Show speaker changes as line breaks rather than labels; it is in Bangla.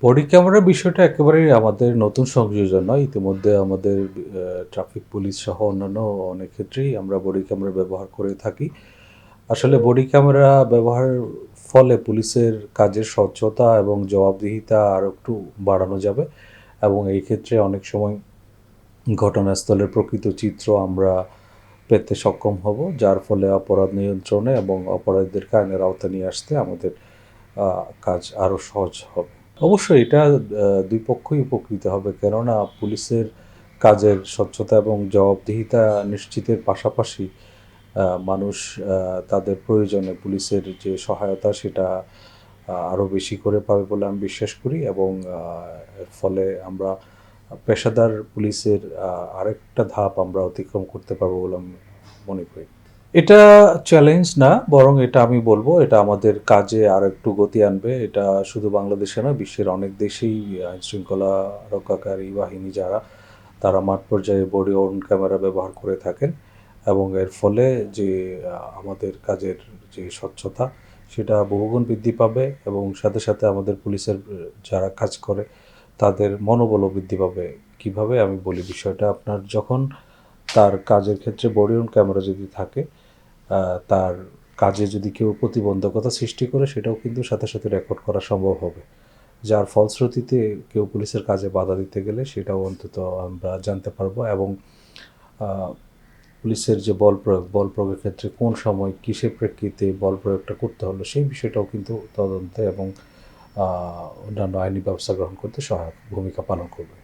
বডি ক্যামেরার বিষয়টা একেবারেই আমাদের নতুন সংযোজন নয়। ইতিমধ্যে আমাদের ট্রাফিক পুলিশ সহ অন্যান্য অনেক ক্ষেত্রেই আমরা বডি ক্যামেরা ব্যবহার করে থাকি। আসলে বডি ক্যামেরা ব্যবহারের ফলে পুলিশের কাজের স্বচ্ছতা এবং জবাবদিহিতা আরও একটু বাড়ানো যাবে এবং এই ক্ষেত্রে অনেক সময় ঘটনাস্থলের প্রকৃত চিত্র আমরা পেতে সক্ষম হব, যার ফলে অপরাধ নিয়ন্ত্রণে এবং অপরাধীদেরকে আইনের আওতায় নিয়ে আসতে আমাদের কাজ আরও সহজ হবে। অবশ্যই এটা দুই পক্ষই উপকৃত হবে, কেননা পুলিশের কাজের স্বচ্ছতা এবং জবাবদিহিতা নিশ্চিতের পাশাপাশি মানুষ তাদের প্রয়োজনে পুলিশের যে সহায়তা সেটা আরও বেশি করে পাবে বলে আমি বিশ্বাস করি এবং এর ফলে আমরা পেশাদার পুলিশের আরেকটা ধাপ আমরা অতিক্রম করতে পারবো বলে আমি মনে করি। এটা চ্যালেঞ্জ না, বরং এটা আমি বলবো এটা আমাদের কাজে আর একটু গতি আনবে। এটা শুধু বাংলাদেশে নয়, বিশ্বের অনেক দেশেই আইনশৃঙ্খলা রক্ষাকারী বাহিনী যারা, তারা মাঠ পর্যায়ে বডি ওর্ন ক্যামেরা ব্যবহার করে থাকেন এবং এর ফলে যে আমাদের কাজের যে স্বচ্ছতা সেটা বহুগুণ বৃদ্ধি পাবে এবং সাথে সাথে আমাদের পুলিশের যারা কাজ করে তাদের মনোবলও বৃদ্ধি পাবে। কীভাবে আমি বলি বিষয়টা, আপনার যখন তার কাজের ক্ষেত্রে বডি ওর্ন ক্যামেরা যদি থাকে, তার কাজে যদি কেউ প্রতিবন্ধকতা সৃষ্টি করে সেটাও কিন্তু সাথে সাথে রেকর্ড করা সম্ভব হবে, যার ফলশ্রুতিতে কেউ পুলিশের কাজে বাধা দিতে গেলে সেটাও অন্তত আমরা জানতে পারবো এবং পুলিশের যে বল প্রয়োগের ক্ষেত্রে কোন সময় কিসের প্রেক্ষিতে বল প্রয়োগটা করতে হলো সেই বিষয়টাও কিন্তু তদন্তে এবং অন্যান্য আইনি ব্যবস্থা গ্রহণ করতে সহায়ক ভূমিকা পালন করবে।